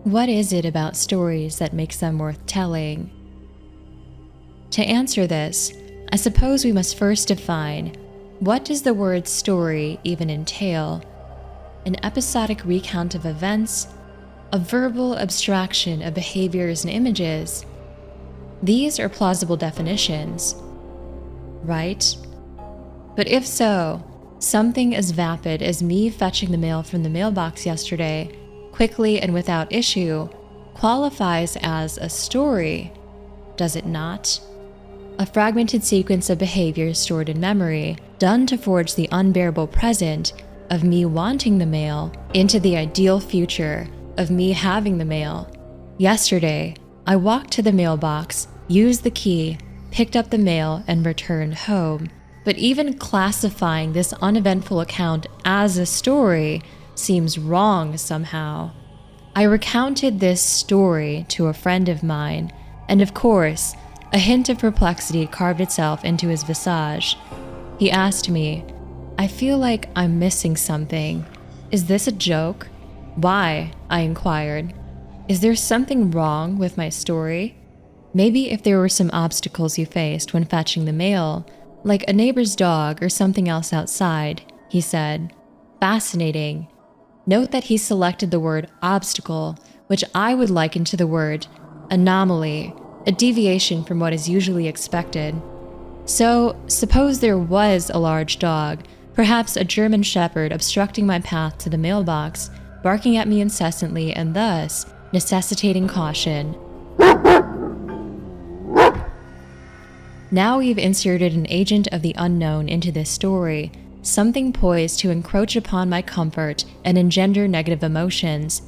What is it about stories that makes them worth telling? To answer this, I suppose we must first define, what does the word story even entail? An episodic recount of events? A verbal abstraction of behaviors and images? These are plausible definitions, right? But if so, something as vapid as me fetching the mail from the mailbox yesterday, quickly and without issue, qualifies as a story, does it not? A fragmented sequence of behaviors stored in memory, done to forge the unbearable present of me wanting the mail into the ideal future of me having the mail. Yesterday, I walked to the mailbox, used the key, picked up the mail, and returned home. But even classifying this uneventful account as a story seems wrong somehow. I recounted this story to a friend of mine, and of course, a hint of perplexity carved itself into his visage. He asked me, "I feel like I'm missing something. Is this a joke?" "Why?" I inquired. "Is there something wrong with my story? Maybe if there were some obstacles you faced when fetching the mail, like a neighbor's dog or something else outside," he said. Fascinating. Note that he selected the word obstacle, which I would liken to the word anomaly, a deviation from what is usually expected. So, suppose there was a large dog, perhaps a German shepherd, obstructing my path to the mailbox, barking at me incessantly and thus necessitating caution. Now we've inserted an agent of the unknown into this story, something poised to encroach upon my comfort and engender negative emotions.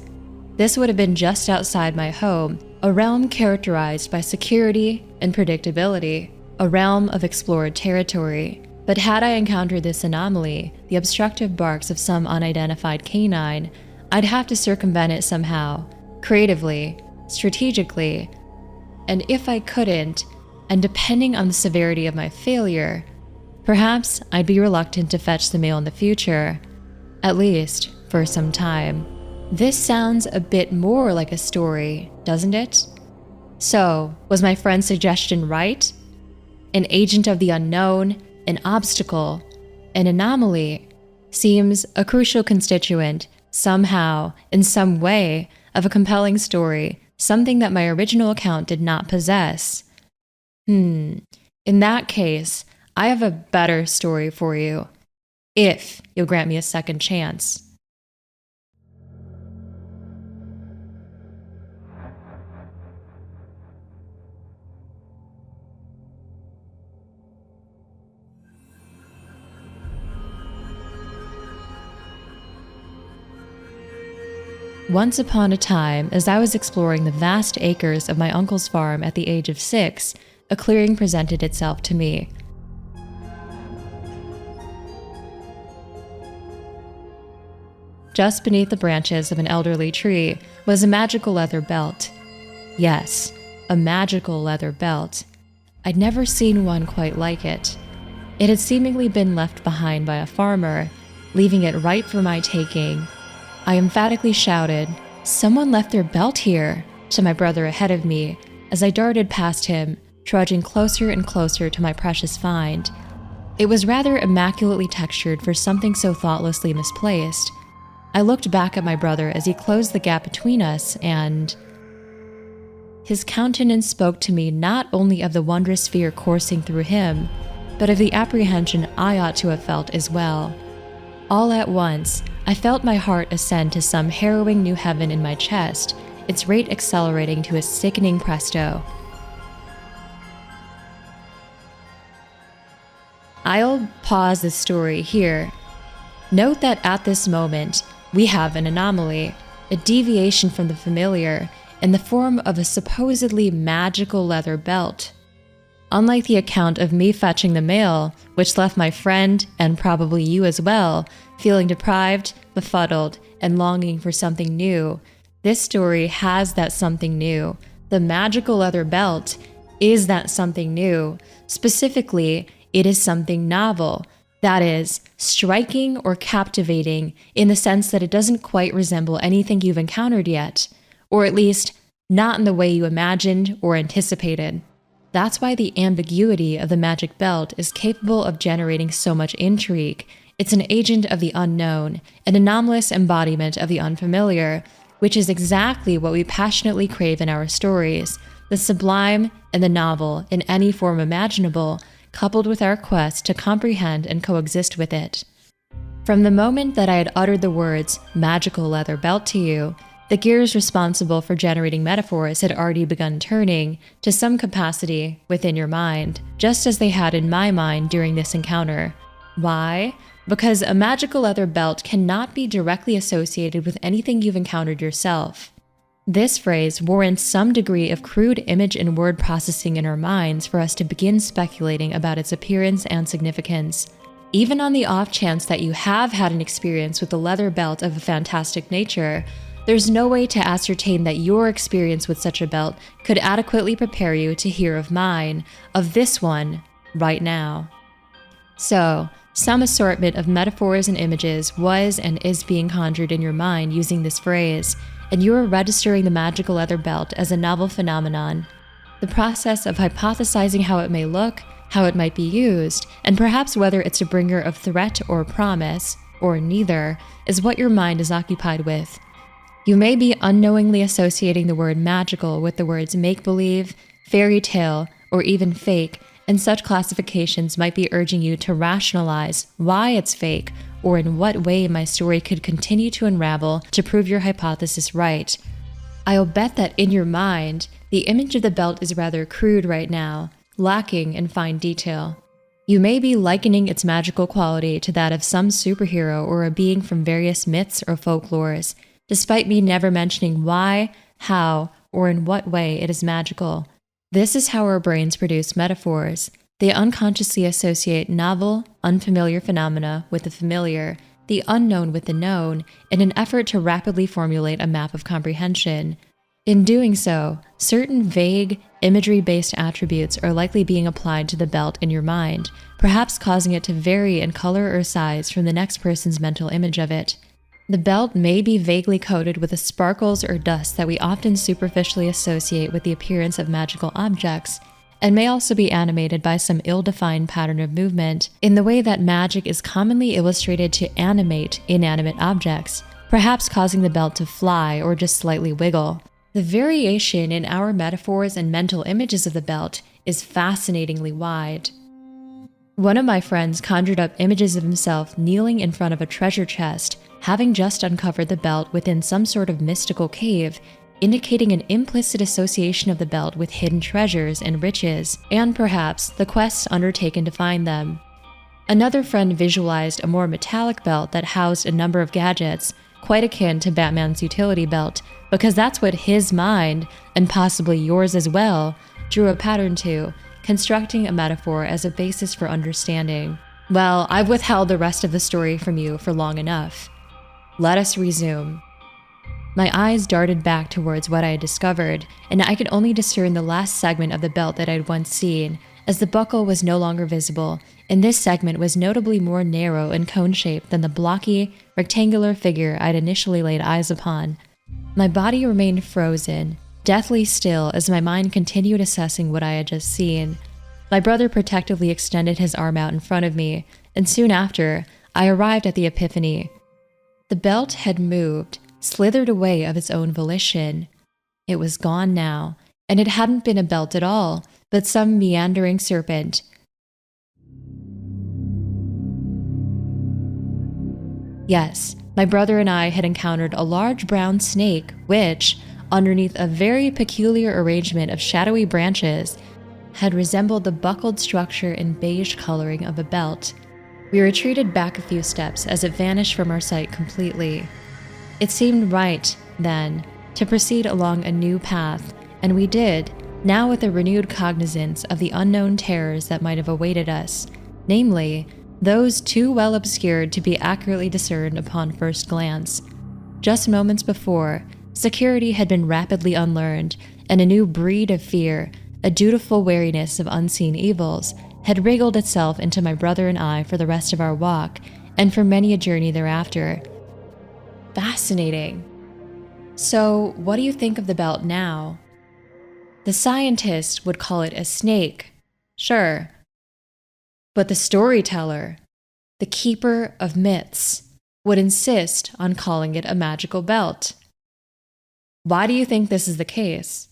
This would have been just outside my home, a realm characterized by security and predictability, a realm of explored territory. But had I encountered this anomaly, the obstructive barks of some unidentified canine, I'd have to circumvent it somehow, creatively, strategically. And if I couldn't, and depending on the severity of my failure, perhaps I'd be reluctant to fetch the mail in the future, at least for some time. This sounds a bit more like a story, doesn't it? So, was my friend's suggestion right? An agent of the unknown, an obstacle, an anomaly, seems a crucial constituent, somehow, in some way, of a compelling story, something that my original account did not possess. In that case, I have a better story for you, if you'll grant me a second chance. Once upon a time, as I was exploring the vast acres of my uncle's farm at the age of 6, a clearing presented itself to me. Just beneath the branches of an elderly tree was a magical leather belt. Yes, a magical leather belt. I'd never seen one quite like it. It had seemingly been left behind by a farmer, leaving it ripe for my taking. I emphatically shouted, "Someone left their belt here," to my brother ahead of me, as I darted past him, trudging closer and closer to my precious find. It was rather immaculately textured for something so thoughtlessly misplaced. I looked back at my brother as he closed the gap between us, and his countenance spoke to me not only of the wondrous fear coursing through him, but of the apprehension I ought to have felt as well. All at once, I felt my heart ascend to some harrowing new heaven in my chest, its rate accelerating to a sickening presto. I'll pause the story here. Note that at this moment, we have an anomaly, a deviation from the familiar, in the form of a supposedly magical leather belt. Unlike the account of me fetching the mail, which left my friend, and probably you as well, feeling deprived, befuddled, and longing for something new, this story has that something new. The magical leather belt is that something new. Specifically, it is something novel, that is, striking or captivating in the sense that it doesn't quite resemble anything you've encountered yet, or at least not in the way you imagined or anticipated. That's why the ambiguity of the magic belt is capable of generating so much intrigue. It's an agent of the unknown, an anomalous embodiment of the unfamiliar, which is exactly what we passionately crave in our stories, the sublime and the novel in any form imaginable, coupled with our quest to comprehend and coexist with it. From the moment that I had uttered the words magical leather belt to you, the gears responsible for generating metaphors had already begun turning to some capacity within your mind, just as they had in my mind during this encounter. Why? Because a magical leather belt cannot be directly associated with anything you've encountered yourself. This phrase warrants some degree of crude image and word processing in our minds for us to begin speculating about its appearance and significance. Even on the off chance that you have had an experience with a leather belt of a fantastic nature, there's no way to ascertain that your experience with such a belt could adequately prepare you to hear of mine, of this one, right now. So, some assortment of metaphors and images was and is being conjured in your mind using this phrase, and you are registering the magical leather belt as a novel phenomenon. The process of hypothesizing how it may look, how it might be used, and perhaps whether it's a bringer of threat or promise, or neither, is what your mind is occupied with. You may be unknowingly associating the word magical with the words make-believe, fairy tale, or even fake, and such classifications might be urging you to rationalize why it's fake, or in what way my story could continue to unravel to prove your hypothesis right. I'll bet that in your mind, the image of the belt is rather crude right now, lacking in fine detail. You may be likening its magical quality to that of some superhero or a being from various myths or folklores, despite me never mentioning why, how, or in what way it is magical. This is how our brains produce metaphors. They unconsciously associate novel, unfamiliar phenomena with the familiar, the unknown with the known, in an effort to rapidly formulate a map of comprehension. In doing so, certain vague, imagery-based attributes are likely being applied to the belt in your mind, perhaps causing it to vary in color or size from the next person's mental image of it. The belt may be vaguely coated with the sparkles or dust that we often superficially associate with the appearance of magical objects, and may also be animated by some ill-defined pattern of movement, in the way that magic is commonly illustrated to animate inanimate objects, perhaps causing the belt to fly or just slightly wiggle. The variation in our metaphors and mental images of the belt is fascinatingly wide. One of my friends conjured up images of himself kneeling in front of a treasure chest, having just uncovered the belt within some sort of mystical cave, indicating an implicit association of the belt with hidden treasures and riches, and perhaps the quests undertaken to find them. Another friend visualized a more metallic belt that housed a number of gadgets, quite akin to Batman's utility belt, because that's what his mind, and possibly yours as well, drew a pattern to, constructing a metaphor as a basis for understanding. Well, I've withheld the rest of the story from you for long enough. Let us resume. My eyes darted back towards what I had discovered, and I could only discern the last segment of the belt that I'd once seen, as the buckle was no longer visible, and this segment was notably more narrow and cone-shaped than the blocky, rectangular figure I'd initially laid eyes upon. My body remained frozen, deathly still as my mind continued assessing what I had just seen. My brother protectively extended his arm out in front of me, and soon after, I arrived at the epiphany. The belt had moved, slithered away of its own volition. It was gone now, and it hadn't been a belt at all, but some meandering serpent. Yes, my brother and I had encountered a large brown snake which, underneath a very peculiar arrangement of shadowy branches, had resembled the buckled structure and beige coloring of a belt. We retreated back a few steps as it vanished from our sight completely. It seemed right, then, to proceed along a new path, and we did, now with a renewed cognizance of the unknown terrors that might have awaited us, namely, those too well obscured to be accurately discerned upon first glance. Just moments before, security had been rapidly unlearned, and a new breed of fear, a dutiful wariness of unseen evils, had wriggled itself into my brother and I for the rest of our walk, and for many a journey thereafter. Fascinating. So, what do you think of the belt now? The scientist would call it a snake, sure. But the storyteller, the keeper of myths, would insist on calling it a magical belt. Why do you think this is the case?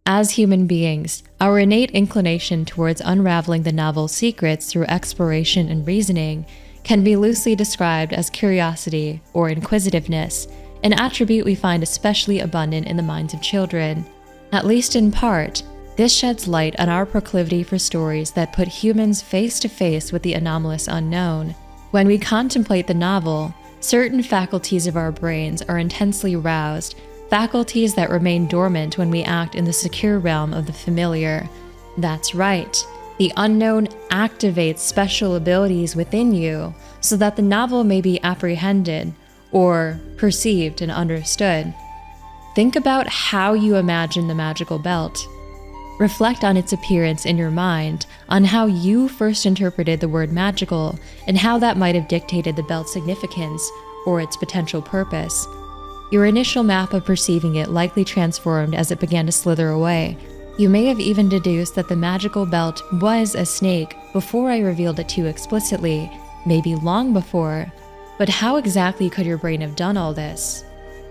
As human beings, our innate inclination towards unraveling the novel's secrets through exploration and reasoning can be loosely described as curiosity or inquisitiveness, an attribute we find especially abundant in the minds of children. At least in part, this sheds light on our proclivity for stories that put humans face to face with the anomalous unknown. When we contemplate the novel, certain faculties of our brains are intensely roused, faculties that remain dormant when we act in the secure realm of the familiar. That's right. The unknown activates special abilities within you so that the novel may be apprehended or perceived and understood. Think about how you imagine the magical belt. Reflect on its appearance in your mind, on how you first interpreted the word magical, and how that might have dictated the belt's significance or its potential purpose. Your initial map of perceiving it likely transformed as it began to slither away. You may have even deduced that the magical belt was a snake before I revealed it to you explicitly, maybe long before. But how exactly could your brain have done all this?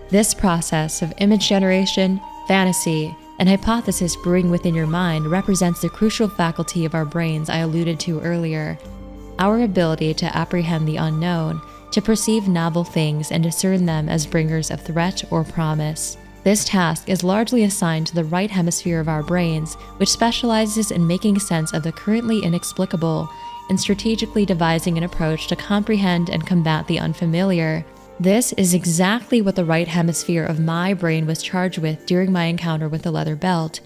This process of image generation, fantasy, and hypothesis brewing within your mind represents the crucial faculty of our brains I alluded to earlier. Our ability to apprehend the unknown, to perceive novel things and discern them as bringers of threat or promise. This task is largely assigned to the right hemisphere of our brains, which specializes in making sense of the currently inexplicable and strategically devising an approach to comprehend and combat the unfamiliar. This is exactly what the right hemisphere of my brain was charged with during my encounter with the leather belt.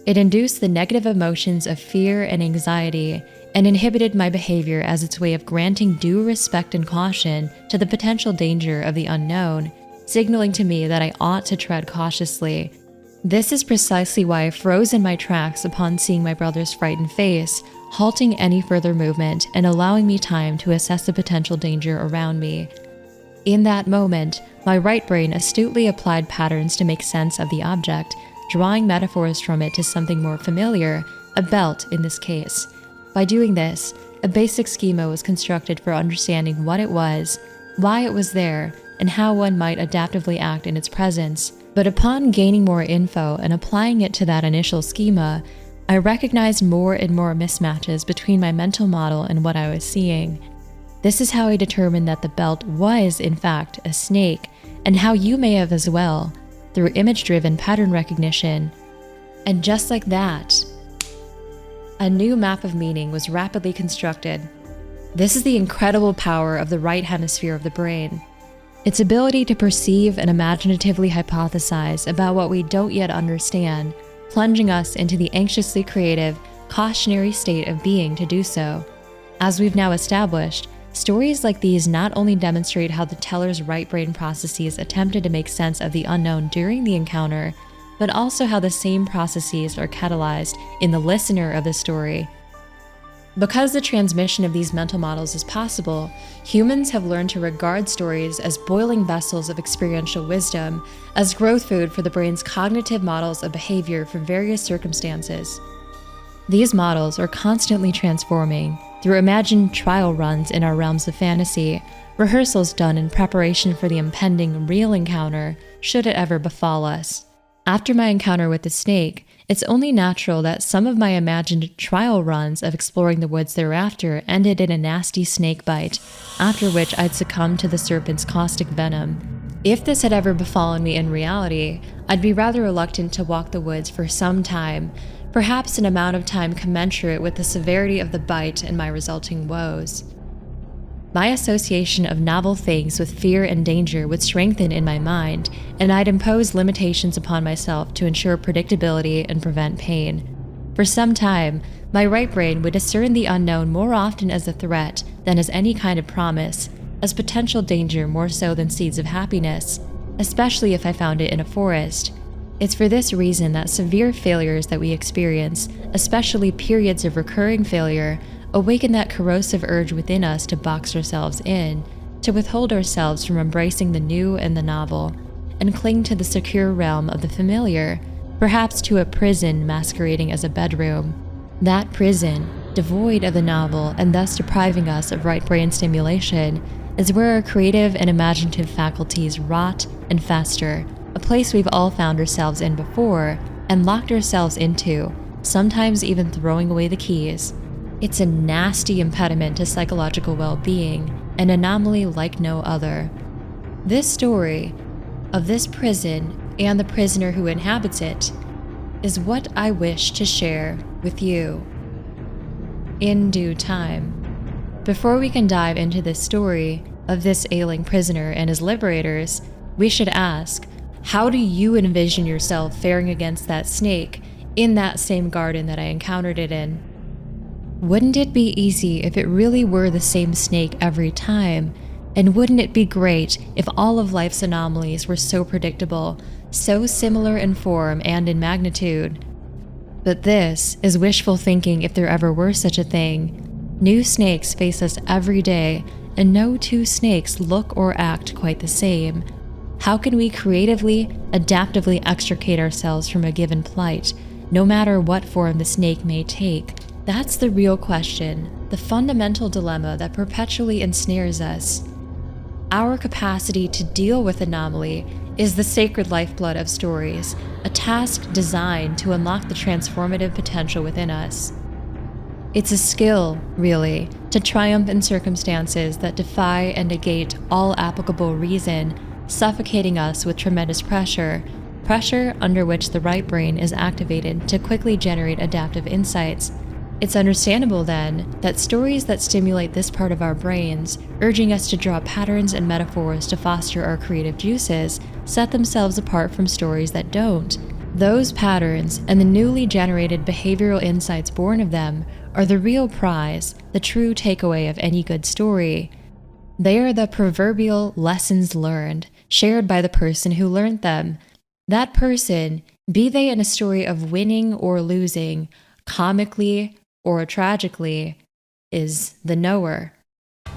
It induced the negative emotions of fear and anxiety and inhibited my behavior as its way of granting due respect and caution to the potential danger of the unknown, signaling to me that I ought to tread cautiously. This is precisely why I froze in my tracks upon seeing my brother's frightened face, halting any further movement and allowing me time to assess the potential danger around me. In that moment, my right brain astutely applied patterns to make sense of the object, drawing metaphors from it to something more familiar, a belt in this case. By doing this, a basic schema was constructed for understanding what it was, why it was there, and how one might adaptively act in its presence. But upon gaining more info and applying it to that initial schema, I recognized more and more mismatches between my mental model and what I was seeing. This is how I determined that the belt was, in fact, a snake, and how you may have as well, through image-driven pattern recognition. And just like that, a new map of meaning was rapidly constructed. This is the incredible power of the right hemisphere of the brain. Its ability to perceive and imaginatively hypothesize about what we don't yet understand, plunging us into the anxiously creative, cautionary state of being to do so. As we've now established, stories like these not only demonstrate how the teller's right brain processes attempted to make sense of the unknown during the encounter, but also how the same processes are catalyzed in the listener of the story. Because the transmission of these mental models is possible, humans have learned to regard stories as boiling vessels of experiential wisdom, as growth food for the brain's cognitive models of behavior for various circumstances. These models are constantly transforming through imagined trial runs in our realms of fantasy, rehearsals done in preparation for the impending real encounter, should it ever befall us. After my encounter with the snake, it's only natural that some of my imagined trial runs of exploring the woods thereafter ended in a nasty snake bite, after which I'd succumb to the serpent's caustic venom. If this had ever befallen me in reality, I'd be rather reluctant to walk the woods for some time, perhaps an amount of time commensurate with the severity of the bite and my resulting woes. My association of novel things with fear and danger would strengthen in my mind, and I'd impose limitations upon myself to ensure predictability and prevent pain. For some time, my right brain would discern the unknown more often as a threat than as any kind of promise, as potential danger more so than seeds of happiness, especially if I found it in a forest. It's for this reason that severe failures that we experience, especially periods of recurring failure, awaken that corrosive urge within us to box ourselves in, to withhold ourselves from embracing the new and the novel. and cling to the secure realm of the familiar, perhaps to a prison masquerading as a bedroom. That prison, devoid of the novel and thus depriving us of right brain stimulation, is where our creative and imaginative faculties rot and fester, a place we've all found ourselves in before and locked ourselves into, sometimes even throwing away the keys. It's a nasty impediment to psychological well-being, an anomaly like no other. This story of this prison and the prisoner who inhabits it is what I wish to share with you in due time. Before we can dive into this story of this ailing prisoner and his liberators, we should ask, how do you envision yourself faring against that snake in that same garden that I encountered it in? Wouldn't it be easy if it really were the same snake every time? And wouldn't it be great if all of life's anomalies were so predictable, so similar in form and in magnitude? But this is wishful thinking if there ever were such a thing. New snakes face us every day, and no two snakes look or act quite the same. How can we creatively, adaptively extricate ourselves from a given plight, no matter what form the snake may take? That's the real question, the fundamental dilemma that perpetually ensnares us. Our capacity to deal with anomaly is the sacred lifeblood of stories, a task designed to unlock the transformative potential within us. It's a skill, really, to triumph in circumstances that defy and negate all applicable reason, suffocating us with tremendous pressure under which the right brain is activated to quickly generate adaptive insights. It's understandable, then, that stories that stimulate this part of our brains, urging us to draw patterns and metaphors to foster our creative juices, set themselves apart from stories that don't. Those patterns and the newly generated behavioral insights born of them are the real prize, the true takeaway of any good story. They are the proverbial lessons learned, shared by the person who learned them. That person, be they in a story of winning or losing, comically or tragically, is the knower.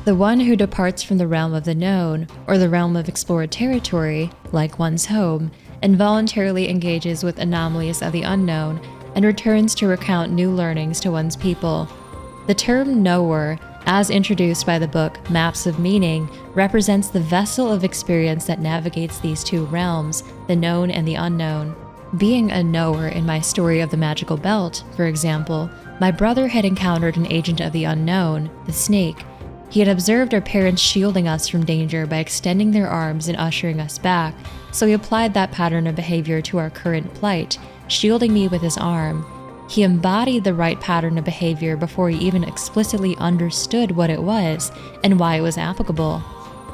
The one who departs from the realm of the known, or the realm of explored territory, like one's home, and voluntarily engages with anomalies of the unknown, and returns to recount new learnings to one's people. The term knower, as introduced by the book Maps of Meaning, represents the vessel of experience that navigates these two realms, the known and the unknown. Being a knower in my story of the magical belt, for example, my brother had encountered an agent of the unknown, the snake. He had observed our parents shielding us from danger by extending their arms and ushering us back, so he applied that pattern of behavior to our current plight, shielding me with his arm. He embodied the right pattern of behavior before he even explicitly understood what it was and why it was applicable.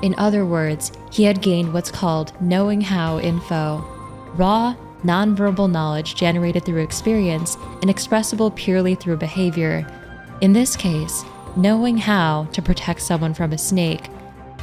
In other words, he had gained what's called knowing how info, raw, nonverbal knowledge generated through experience and expressible purely through behavior. In this case, knowing how to protect someone from a snake.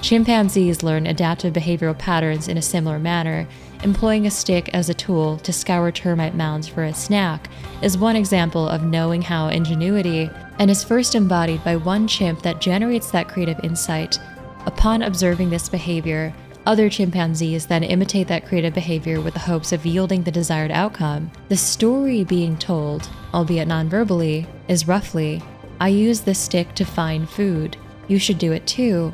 Chimpanzees learn adaptive behavioral patterns in a similar manner. Employing a stick as a tool to scour termite mounds for a snack is one example of knowing how ingenuity, and is first embodied by one chimp that generates that creative insight. Upon observing this behavior, other chimpanzees then imitate that creative behavior with the hopes of yielding the desired outcome. The story being told, albeit non-verbally, is roughly, I use this stick to find food. You should do it too.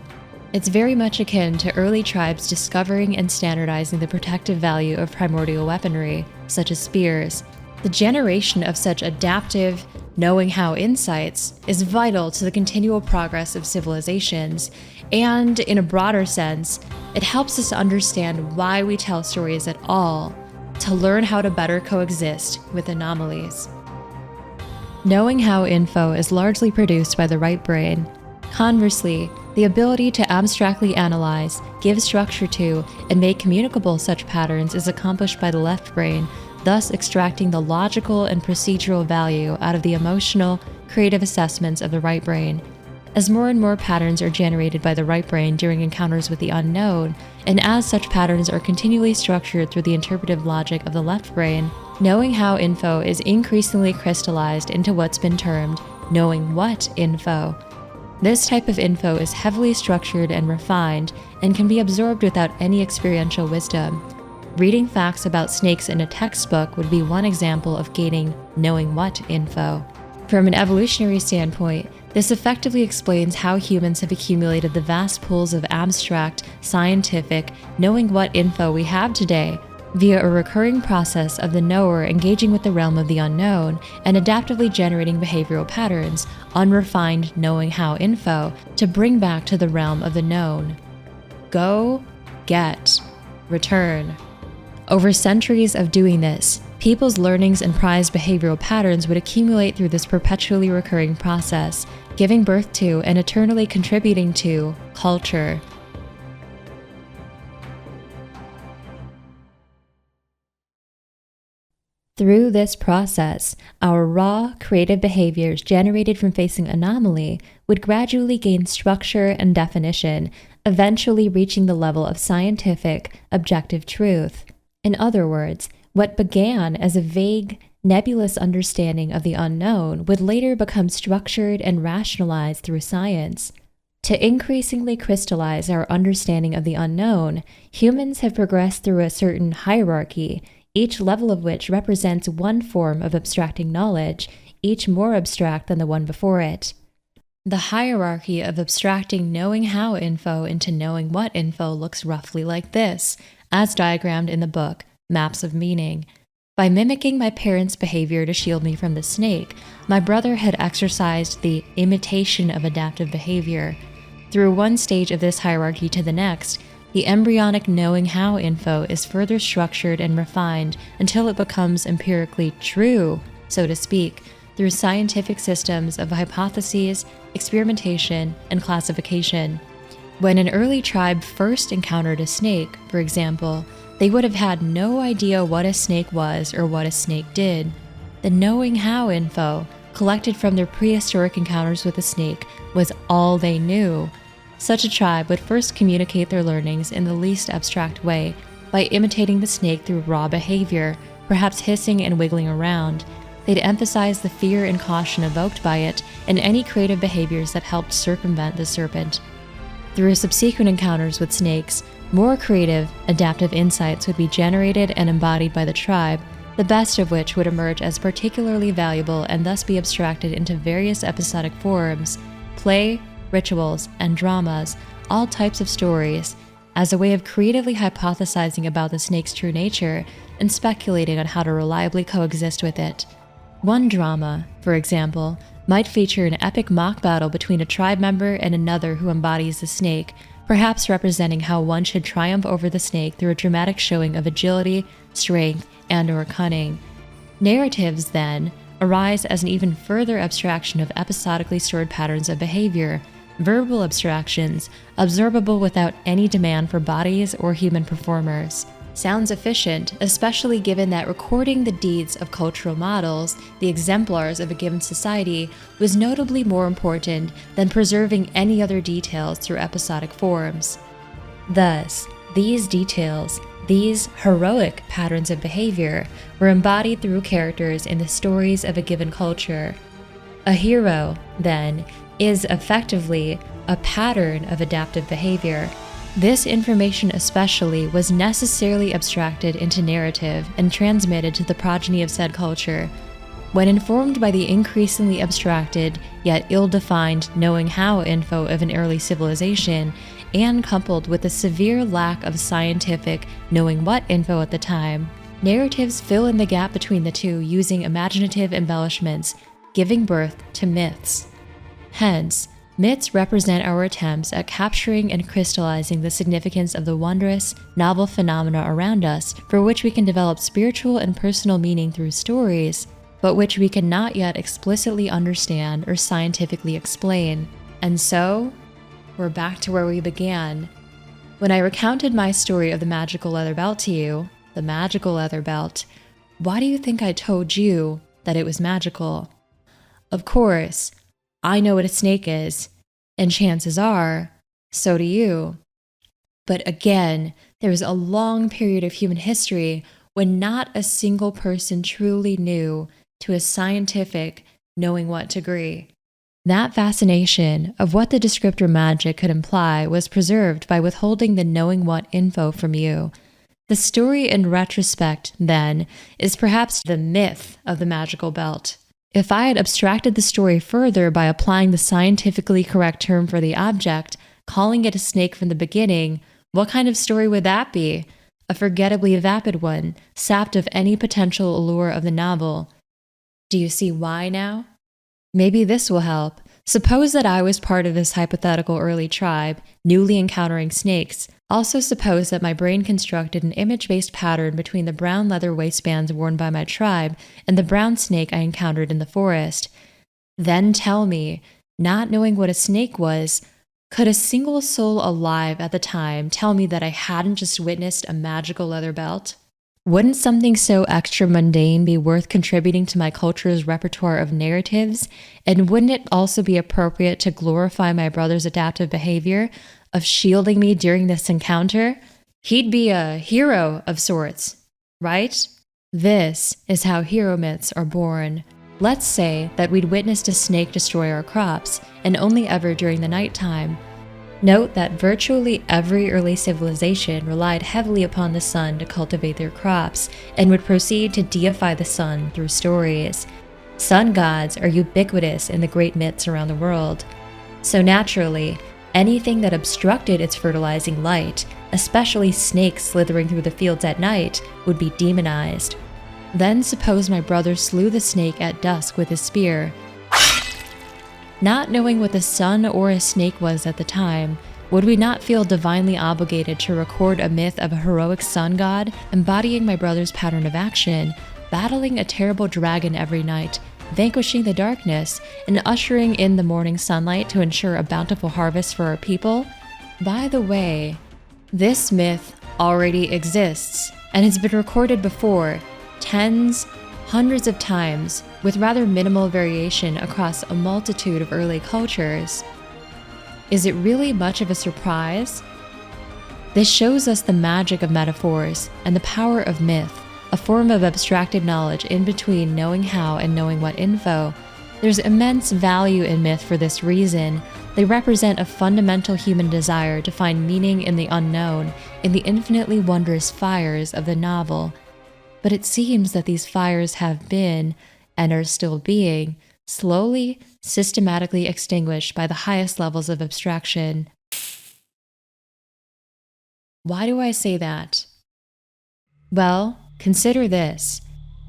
It's very much akin to early tribes discovering and standardizing the protective value of primordial weaponry, such as spears. The generation of such adaptive, knowing how insights is vital to the continual progress of civilizations, and in a broader sense, it helps us understand why we tell stories at all, to learn how to better coexist with anomalies. Knowing how info is largely produced by the right brain. Conversely, the ability to abstractly analyze, give structure to, and make communicable such patterns is accomplished by the left brain, thus extracting the logical and procedural value out of the emotional, creative assessments of the right brain. As more and more patterns are generated by the right brain during encounters with the unknown, and as such patterns are continually structured through the interpretive logic of the left brain, knowing how info is increasingly crystallized into what's been termed knowing what info. This type of info is heavily structured and refined, and can be absorbed without any experiential wisdom. Reading facts about snakes in a textbook would be one example of gaining knowing what info. From an evolutionary standpoint, this effectively explains how humans have accumulated the vast pools of abstract, scientific, knowing what info we have today, via a recurring process of the knower engaging with the realm of the unknown and adaptively generating behavioral patterns, unrefined knowing how info, to bring back to the realm of the known. Go, get, return. Over centuries of doing this, people's learnings and prized behavioral patterns would accumulate through this perpetually recurring process, giving birth to and eternally contributing to culture. Through this process, our raw, creative behaviors generated from facing anomaly would gradually gain structure and definition, eventually reaching the level of scientific, objective truth. In other words, what began as a vague, nebulous understanding of the unknown would later become structured and rationalized through science. To increasingly crystallize our understanding of the unknown, humans have progressed through a certain hierarchy, each level of which represents one form of abstracting knowledge, each more abstract than the one before it. The hierarchy of abstracting knowing how info into knowing what info looks roughly like this, as diagrammed in the book, Maps of Meaning. By mimicking my parents' behavior to shield me from the snake, my brother had exercised the imitation of adaptive behavior. Through one stage of this hierarchy to the next, the embryonic knowing how info is further structured and refined until it becomes empirically true, so to speak, through scientific systems of hypotheses, experimentation, and classification. When an early tribe first encountered a snake, for example, they would have had no idea what a snake was or what a snake did. The knowing how info, collected from their prehistoric encounters with a snake, was all they knew. Such a tribe would first communicate their learnings in the least abstract way, by imitating the snake through raw behavior, perhaps hissing and wiggling around. They'd emphasize the fear and caution evoked by it and any creative behaviors that helped circumvent the serpent. Through subsequent encounters with snakes, more creative, adaptive insights would be generated and embodied by the tribe, the best of which would emerge as particularly valuable and thus be abstracted into various episodic forms, play, rituals, and dramas, all types of stories, as a way of creatively hypothesizing about the snake's true nature and speculating on how to reliably coexist with it. One drama, for example, might feature an epic mock battle between a tribe member and another who embodies the snake, perhaps representing how one should triumph over the snake through a dramatic showing of agility, strength, and/or cunning. Narratives, then, arise as an even further abstraction of episodically stored patterns of behavior, verbal abstractions, observable without any demand for bodies or human performers. Sounds efficient, especially given that recording the deeds of cultural models, the exemplars of a given society, was notably more important than preserving any other details through episodic forms. Thus, these details, these heroic patterns of behavior, were embodied through characters in the stories of a given culture. A hero, then, is effectively a pattern of adaptive behavior. This information especially was necessarily abstracted into narrative and transmitted to the progeny of said culture. When informed by the increasingly abstracted, yet ill-defined knowing how info of an early civilization, and coupled with the severe lack of scientific knowing what info at the time, narratives fill in the gap between the two using imaginative embellishments, giving birth to myths. Hence, myths represent our attempts at capturing and crystallizing the significance of the wondrous, novel phenomena around us for which we can develop spiritual and personal meaning through stories, but which we cannot yet explicitly understand or scientifically explain. And so, we're back to where we began. When I recounted my story of the magical leather belt to you, the magical leather belt, why do you think I told you that it was magical? Of course, I know what a snake is, and chances are, so do you. But again, there was a long period of human history when not a single person truly knew to a scientific, knowing what degree. That fascination of what the descriptor magic could imply was preserved by withholding the knowing what info from you. The story in retrospect, then, is perhaps the myth of the magical belt. If I had abstracted the story further by applying the scientifically correct term for the object, calling it a snake from the beginning, what kind of story would that be? A forgettably vapid one, sapped of any potential allure of the novel. Do you see why now? Maybe this will help. Suppose that I was part of this hypothetical early tribe, newly encountering snakes. Also suppose that my brain constructed an image-based pattern between the brown leather waistbands worn by my tribe and the brown snake I encountered in the forest. Then tell me, not knowing what a snake was, could a single soul alive at the time tell me that I hadn't just witnessed a magical leather belt? Wouldn't something so extra mundane be worth contributing to my culture's repertoire of narratives? And wouldn't it also be appropriate to glorify my brother's adaptive behavior of shielding me during this encounter? He'd be a hero of sorts, right? This is how hero myths are born. Let's say that we'd witnessed a snake destroy our crops, and only ever during the nighttime. Note that virtually every early civilization relied heavily upon the sun to cultivate their crops, and would proceed to deify the sun through stories. Sun gods are ubiquitous in the great myths around the world. So naturally, anything that obstructed its fertilizing light, especially snakes slithering through the fields at night, would be demonized. Then suppose my brother slew the snake at dusk with his spear. Not knowing what the sun or a snake was at the time, would we not feel divinely obligated to record a myth of a heroic sun god embodying my brother's pattern of action, battling a terrible dragon every night, vanquishing the darkness, and ushering in the morning sunlight to ensure a bountiful harvest for our people? By the way, this myth already exists and has been recorded before, tens, hundreds of times, with rather minimal variation across a multitude of early cultures. Is it really much of a surprise? This shows us the magic of metaphors and the power of myth, a form of abstracted knowledge in between knowing how and knowing what info. There's immense value in myth for this reason. They represent a fundamental human desire to find meaning in the unknown, in the infinitely wondrous fires of the novel. But it seems that these fires have been, and are still being, slowly, systematically extinguished by the highest levels of abstraction. Why do I say that? Well, consider this.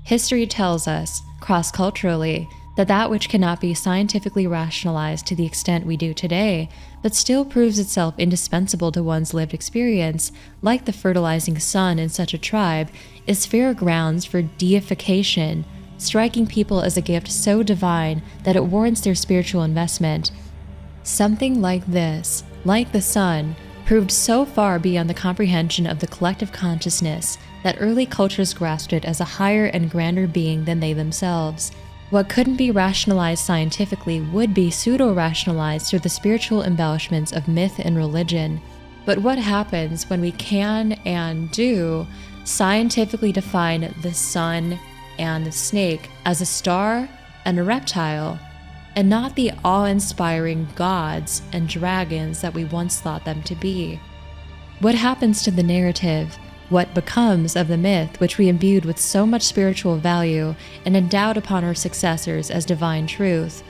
History tells us, cross-culturally, that which cannot be scientifically rationalized to the extent we do today, but still proves itself indispensable to one's lived experience, like the fertilizing sun in such a tribe, is fair grounds for deification, striking people as a gift so divine that it warrants their spiritual investment. Something like this, like the sun, proved so far beyond the comprehension of the collective consciousness that early cultures grasped it as a higher and grander being than they themselves. What couldn't be rationalized scientifically would be pseudo-rationalized through the spiritual embellishments of myth and religion. But what happens when we can and do scientifically define the sun and the snake as a star and a reptile, and not the awe-inspiring gods and dragons that we once thought them to be? What happens to the narrative? What becomes of the myth which we imbued with so much spiritual value and endowed upon our successors as divine truth?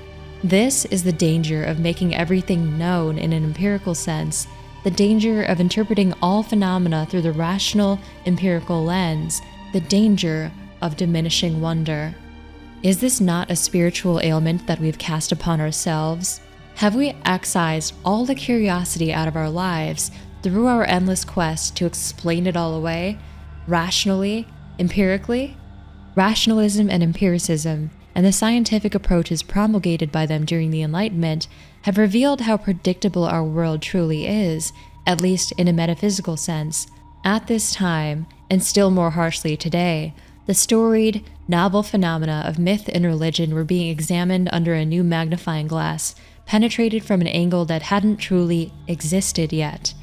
This is the danger of making everything known in an empirical sense, the danger of interpreting all phenomena through the rational, empirical lens, the danger of diminishing wonder. Is this not a spiritual ailment that we've cast upon ourselves? Have we excised all the curiosity out of our lives through our endless quest to explain it all away, rationally, empirically? Rationalism and empiricism, and the scientific approaches promulgated by them during the Enlightenment, have revealed how predictable our world truly is, at least in a metaphysical sense. At this time, and still more harshly today, the storied, novel phenomena of myth and religion were being examined under a new magnifying glass, penetrated from an angle that hadn't truly existed yet.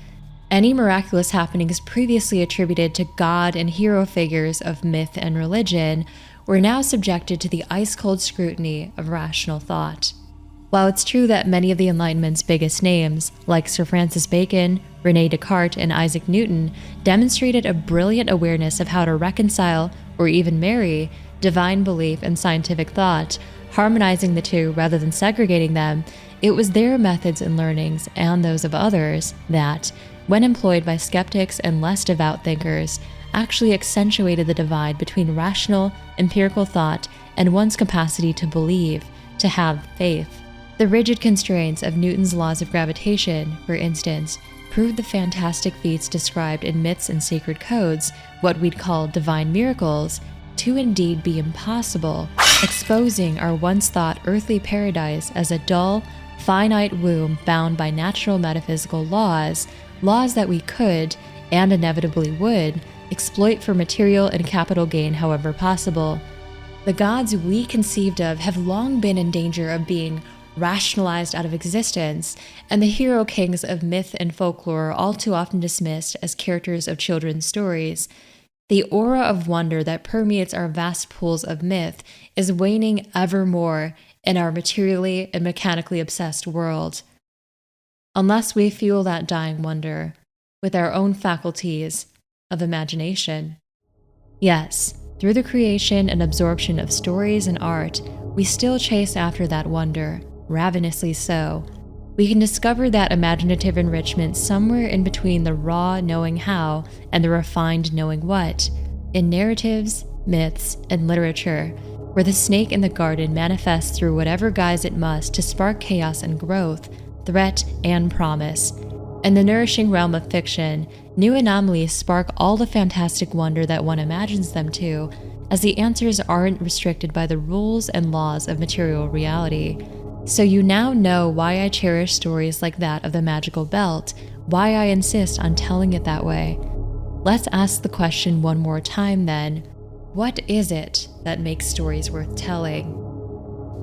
Any miraculous happenings previously attributed to god and hero figures of myth and religion were now subjected to the ice-cold scrutiny of rational thought. While it's true that many of the Enlightenment's biggest names, like Sir Francis Bacon, René Descartes, and Isaac Newton, demonstrated a brilliant awareness of how to reconcile, or even marry, divine belief and scientific thought, harmonizing the two rather than segregating them, it was their methods and learnings, and those of others, that, when employed by skeptics and less devout thinkers, actually accentuated the divide between rational, empirical thought and one's capacity to believe, to have faith. The rigid constraints of Newton's laws of gravitation, for instance, proved the fantastic feats described in myths and sacred codes, what we'd call divine miracles, to indeed be impossible, exposing our once thought earthly paradise as a dull, finite womb bound by natural metaphysical laws that we could, and inevitably would, exploit for material and capital gain however possible. The gods we conceived of have long been in danger of being rationalized out of existence, and the hero kings of myth and folklore are all too often dismissed as characters of children's stories. The aura of wonder that permeates our vast pools of myth is waning ever more in our materially and mechanically obsessed world. Unless we fuel that dying wonder with our own faculties of imagination. Yes, through the creation and absorption of stories and art, we still chase after that wonder, ravenously so. We can discover that imaginative enrichment somewhere in between the raw knowing how and the refined knowing what, in narratives, myths, and literature, where the snake in the garden manifests through whatever guise it must to spark chaos and growth, threat and promise. In the nourishing realm of fiction, new anomalies spark all the fantastic wonder that one imagines them to, as the answers aren't restricted by the rules and laws of material reality. So you now know why I cherish stories like that of the magical belt, why I insist on telling it that way. Let's ask the question one more time then. What is it that makes stories worth telling?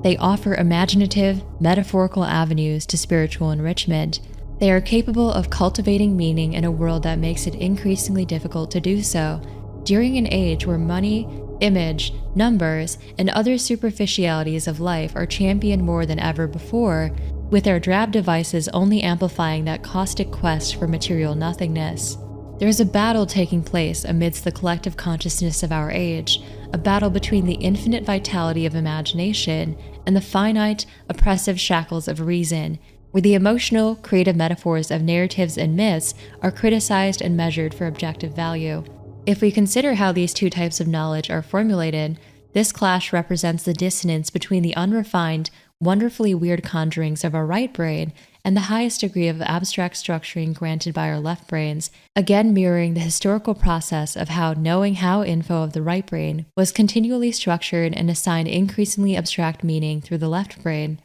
They offer imaginative, metaphorical avenues to spiritual enrichment. They are capable of cultivating meaning in a world that makes it increasingly difficult to do so, during an age where money, image, numbers, and other superficialities of life are championed more than ever before, with their drab devices only amplifying that caustic quest for material nothingness. There is a battle taking place amidst the collective consciousness of our age, a battle between the infinite vitality of imagination and the finite, oppressive shackles of reason, where the emotional, creative metaphors of narratives and myths are criticized and measured for objective value. If we consider how these two types of knowledge are formulated, this clash represents the dissonance between the unrefined, wonderfully weird conjurings of our right brain and the highest degree of abstract structuring granted by our left brains, again mirroring the historical process of how knowing how info of the right brain was continually structured and assigned increasingly abstract meaning through the left brain.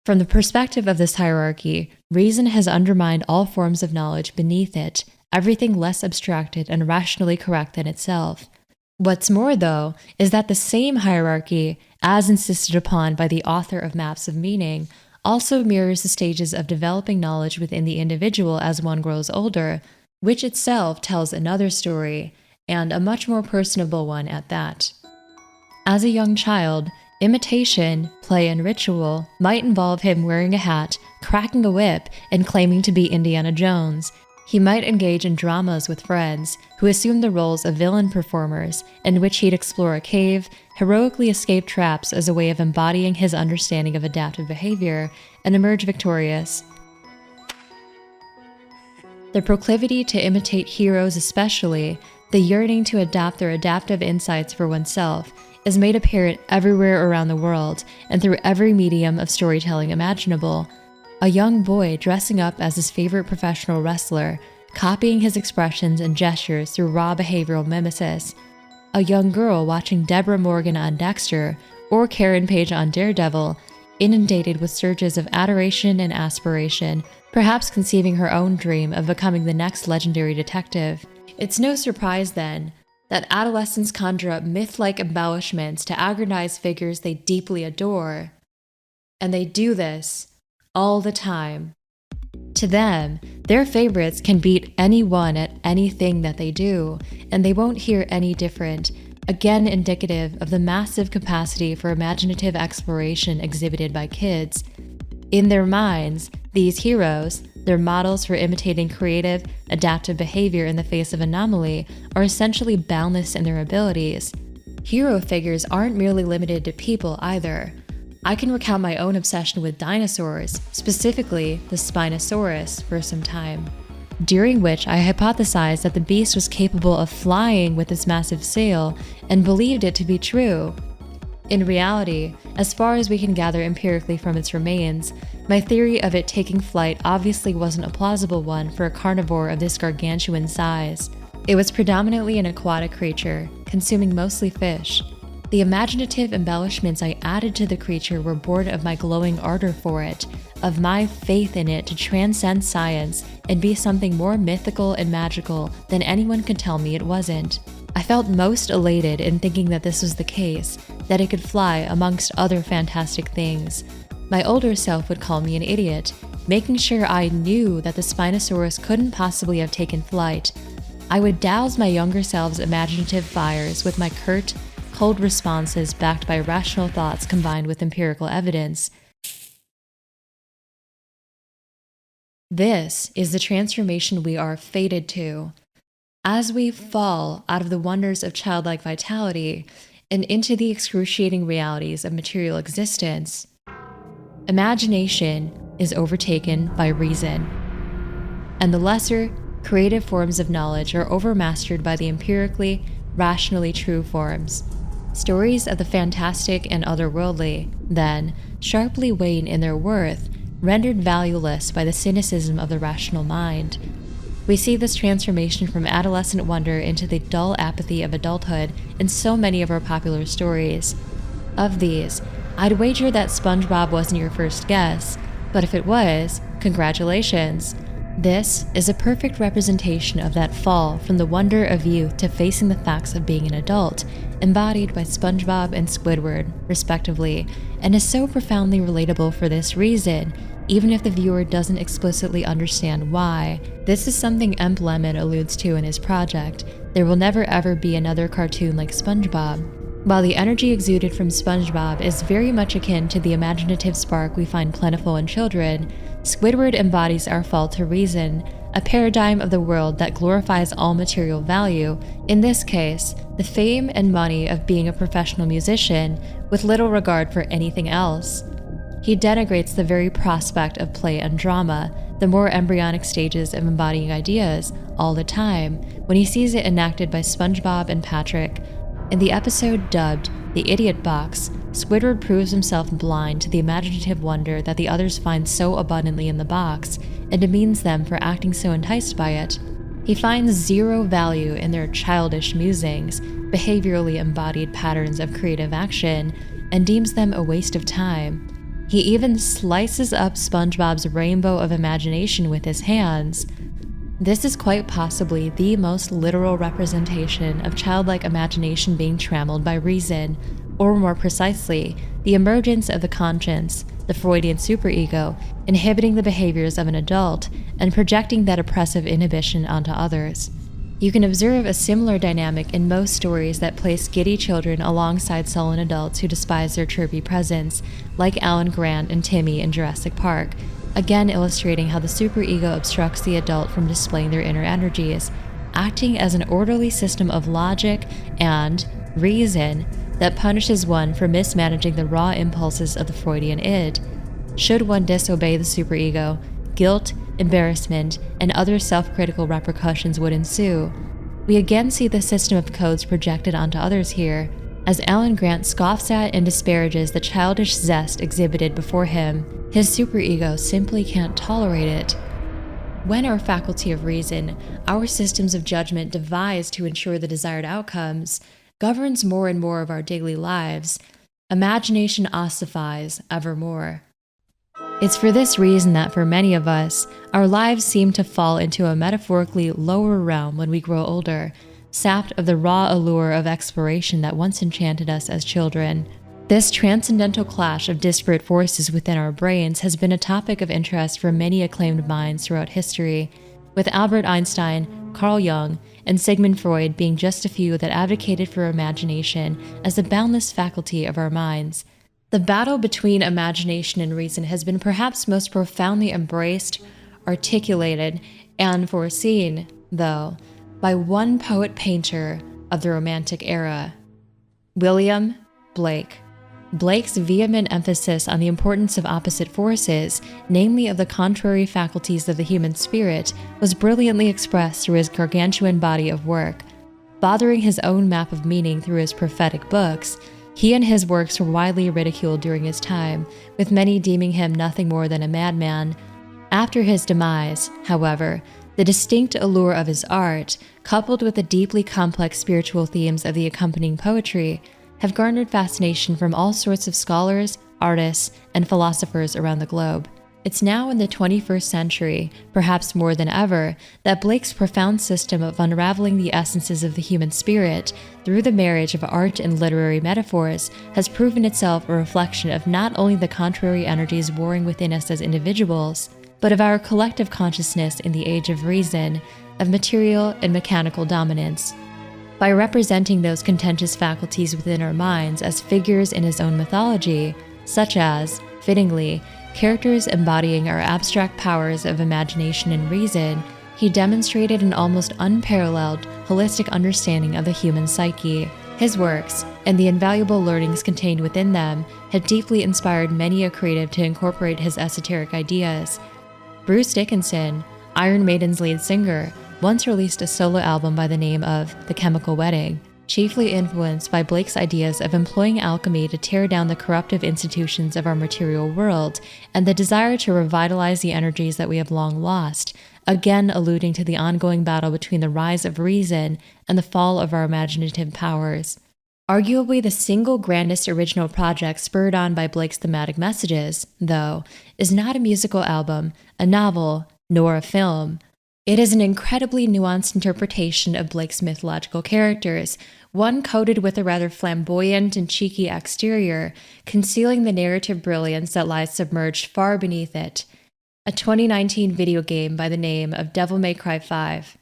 From the perspective of this hierarchy, reason has undermined all forms of knowledge beneath it, everything less abstracted and rationally correct than itself. What's more, though, is that the same hierarchy, as insisted upon by the author of Maps of Meaning, also mirrors the stages of developing knowledge within the individual as one grows older, which itself tells another story, and a much more personable one at that. As a young child, imitation, play, and ritual might involve him wearing a hat, cracking a whip, and claiming to be Indiana Jones. He might engage in dramas with friends, who assume the roles of villain performers, in which he'd explore a cave, heroically escape traps as a way of embodying his understanding of adaptive behavior, and emerge victorious. The proclivity to imitate heroes especially, the yearning to adapt their adaptive insights for oneself, is made apparent everywhere around the world and through every medium of storytelling imaginable. A young boy dressing up as his favorite professional wrestler, copying his expressions and gestures through raw behavioral mimesis. A young girl watching Deborah Morgan on Dexter or Karen Page on Daredevil, inundated with surges of adoration and aspiration, perhaps conceiving her own dream of becoming the next legendary detective. It's no surprise, then, that adolescents conjure up myth-like embellishments to agonize figures they deeply adore. And they do this all the time. To them, their favorites can beat anyone at anything that they do, and they won't hear any different, again indicative of the massive capacity for imaginative exploration exhibited by kids. In their minds, these heroes, their models for imitating creative, adaptive behavior in the face of anomaly, are essentially boundless in their abilities. Hero figures aren't merely limited to people either. I can recount my own obsession with dinosaurs, specifically the Spinosaurus, for some time, during which I hypothesized that the beast was capable of flying with its massive sail and believed it to be true. In reality, as far as we can gather empirically from its remains, my theory of it taking flight obviously wasn't a plausible one for a carnivore of this gargantuan size. It was predominantly an aquatic creature, consuming mostly fish. The imaginative embellishments I added to the creature were born of my glowing ardor for it, of my faith in it to transcend science and be something more mythical and magical than anyone could tell me it wasn't. I felt most elated in thinking that this was the case, that it could fly amongst other fantastic things. My older self would call me an idiot, making sure I knew that the Spinosaurus couldn't possibly have taken flight. I would douse my younger self's imaginative fires with my curt, cold responses backed by rational thoughts combined with empirical evidence. This is the transformation we are fated to. As we fall out of the wonders of childlike vitality and into the excruciating realities of material existence, imagination is overtaken by reason, and the lesser, creative forms of knowledge are overmastered by the empirically, rationally true forms. Stories of the fantastic and otherworldly, then, sharply wane in their worth, rendered valueless by the cynicism of the rational mind. We see this transformation from adolescent wonder into the dull apathy of adulthood in so many of our popular stories. Of these, I'd wager that SpongeBob wasn't your first guess, but if it was, congratulations. This is a perfect representation of that fall from the wonder of youth to facing the facts of being an adult, embodied by SpongeBob and Squidward, respectively, and is so profoundly relatable for this reason, even if the viewer doesn't explicitly understand why. This is something Lemon alludes to in his project. There will never ever be another cartoon like SpongeBob. While the energy exuded from SpongeBob is very much akin to the imaginative spark we find plentiful in children, Squidward embodies our fall to reason, a paradigm of the world that glorifies all material value, in this case, the fame and money of being a professional musician, with little regard for anything else. He denigrates the very prospect of play and drama, the more embryonic stages of embodying ideas, all the time, when he sees it enacted by SpongeBob and Patrick. In the episode dubbed The Idiot Box, Squidward proves himself blind to the imaginative wonder that the others find so abundantly in the box, and demeans them for acting so enticed by it. He finds zero value in their childish musings, behaviorally embodied patterns of creative action, and deems them a waste of time. He even slices up SpongeBob's rainbow of imagination with his hands. This is quite possibly the most literal representation of childlike imagination being trammeled by reason, or more precisely, the emergence of the conscience, the Freudian superego, inhibiting the behaviors of an adult and projecting that oppressive inhibition onto others. You can observe a similar dynamic in most stories that place giddy children alongside sullen adults who despise their chirpy presence, like Alan Grant and Timmy in Jurassic Park, again illustrating how the superego obstructs the adult from displaying their inner energies, acting as an orderly system of logic and reason that punishes one for mismanaging the raw impulses of the Freudian id. Should one disobey the superego, guilt, embarrassment, and other self-critical repercussions would ensue. We again see the system of codes projected onto others here, as Alan Grant scoffs at and disparages the childish zest exhibited before him. His superego simply can't tolerate it. When our faculty of reason, our systems of judgment devised to ensure the desired outcomes, governs more and more of our daily lives, imagination ossifies evermore. It's for this reason that for many of us, our lives seem to fall into a metaphorically lower realm when we grow older, sapped of the raw allure of exploration that once enchanted us as children. This transcendental clash of disparate forces within our brains has been a topic of interest for many acclaimed minds throughout history, with Albert Einstein, Carl Jung, and Sigmund Freud being just a few that advocated for imagination as the boundless faculty of our minds. The battle between imagination and reason has been perhaps most profoundly embraced, articulated, and foreseen, though, by one poet-painter of the Romantic era, William Blake. Blake's vehement emphasis on the importance of opposite forces, namely of the contrary faculties of the human spirit, was brilliantly expressed through his gargantuan body of work. Fathering his own map of meaning through his prophetic books, he and his works were widely ridiculed during his time, with many deeming him nothing more than a madman. After his demise, however, the distinct allure of his art, coupled with the deeply complex spiritual themes of the accompanying poetry, have garnered fascination from all sorts of scholars, artists, and philosophers around the globe. It's now in the 21st century, perhaps more than ever, that Blake's profound system of unraveling the essences of the human spirit through the marriage of art and literary metaphors has proven itself a reflection of not only the contrary energies warring within us as individuals, but of our collective consciousness in the age of reason, of material and mechanical dominance. By representing those contentious faculties within our minds as figures in his own mythology, such as, fittingly, characters embodying our abstract powers of imagination and reason, he demonstrated an almost unparalleled, holistic understanding of the human psyche. His works, and the invaluable learnings contained within them, have deeply inspired many a creative to incorporate his esoteric ideas. Bruce Dickinson, Iron Maiden's lead singer, once released a solo album by the name of The Chemical Wedding, chiefly influenced by Blake's ideas of employing alchemy to tear down the corruptive institutions of our material world and the desire to revitalize the energies that we have long lost, again alluding to the ongoing battle between the rise of reason and the fall of our imaginative powers. Arguably the single grandest original project spurred on by Blake's thematic messages, though, is not a musical album, a novel, nor a film. It is an incredibly nuanced interpretation of Blake's mythological characters, one coated with a rather flamboyant and cheeky exterior, concealing the narrative brilliance that lies submerged far beneath it. A 2019 video game by the name of Devil May Cry 5.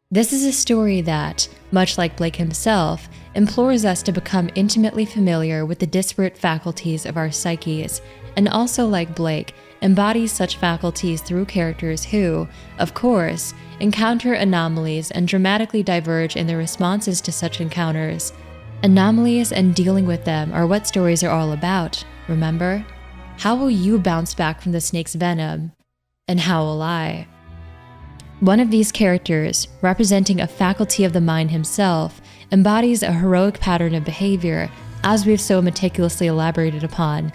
This is a story that, much like Blake himself, implores us to become intimately familiar with the disparate faculties of our psyches, and also like Blake, embodies such faculties through characters who, of course, encounter anomalies and dramatically diverge in their responses to such encounters. Anomalies and dealing with them are what stories are all about, remember? How will you bounce back from the snake's venom? And how will I? One of these characters, representing a faculty of the mind himself, embodies a heroic pattern of behavior, as we've so meticulously elaborated upon.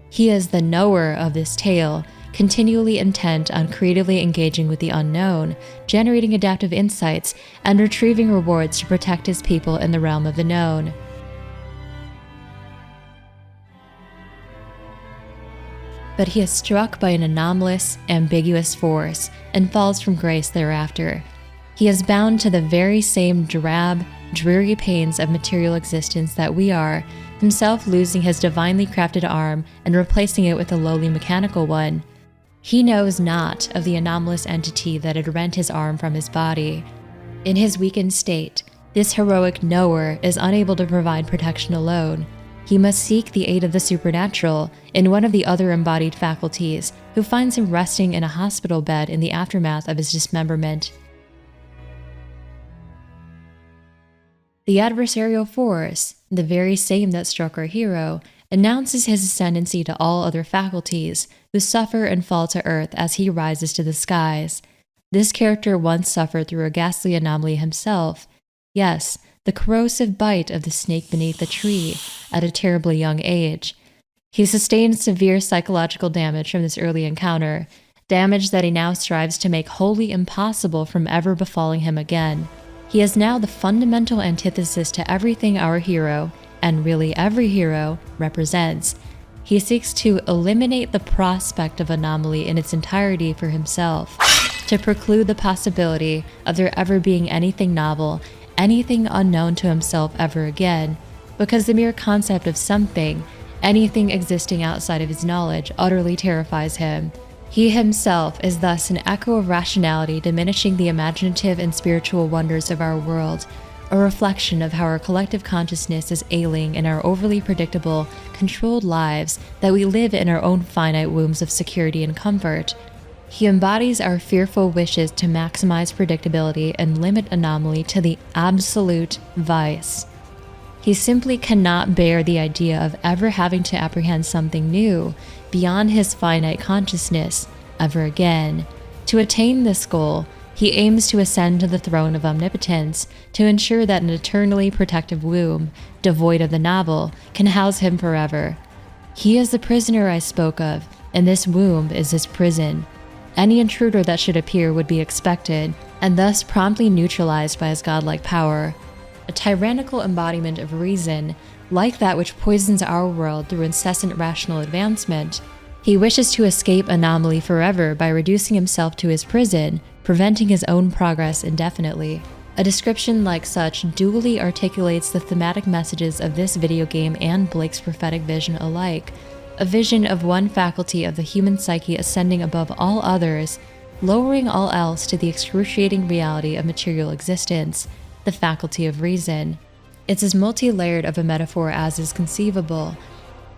He is the knower of this tale, continually intent on creatively engaging with the unknown, generating adaptive insights, and retrieving rewards to protect his people in the realm of the known. But he is struck by an anomalous, ambiguous force, and falls from grace thereafter. He is bound to the very same drab, dreary pains of material existence that we are, himself losing his divinely crafted arm and replacing it with a lowly mechanical one. He knows not of the anomalous entity that had rent his arm from his body. In his weakened state, this heroic knower is unable to provide protection alone. He must seek the aid of the supernatural in one of the other embodied faculties, who finds him resting in a hospital bed in the aftermath of his dismemberment. The adversarial force, the very same that struck our hero, announces his ascendancy to all other faculties, who suffer and fall to earth as he rises to the skies. This character once suffered through a ghastly anomaly himself. Yes, the corrosive bite of the snake beneath the tree at a terribly young age. He sustained severe psychological damage from this early encounter, damage that he now strives to make wholly impossible from ever befalling him again. He is now the fundamental antithesis to everything our hero, and really every hero, represents. He seeks to eliminate the prospect of anomaly in its entirety for himself, to preclude the possibility of there ever being anything novel, anything unknown to himself ever again, because the mere concept of something, anything existing outside of his knowledge, utterly terrifies him. He himself is thus an echo of rationality diminishing the imaginative and spiritual wonders of our world, a reflection of how our collective consciousness is ailing in our overly predictable, controlled lives that we live in our own finite wombs of security and comfort. He embodies our fearful wishes to maximize predictability and limit anomaly to the absolute vice. He simply cannot bear the idea of ever having to apprehend something new beyond his finite consciousness ever again. To attain this goal, he aims to ascend to the throne of omnipotence to ensure that an eternally protective womb, devoid of the novel, can house him forever. He is the prisoner I spoke of, and this womb is his prison. Any intruder that should appear would be expected, and thus promptly neutralized by his godlike power. A tyrannical embodiment of reason, like that which poisons our world through incessant rational advancement. He wishes to escape anomaly forever by reducing himself to his prison, preventing his own progress indefinitely. A description like such dually articulates the thematic messages of this video game and Blake's prophetic vision alike, a vision of one faculty of the human psyche ascending above all others, lowering all else to the excruciating reality of material existence, the faculty of reason. It's as multi-layered of a metaphor as is conceivable.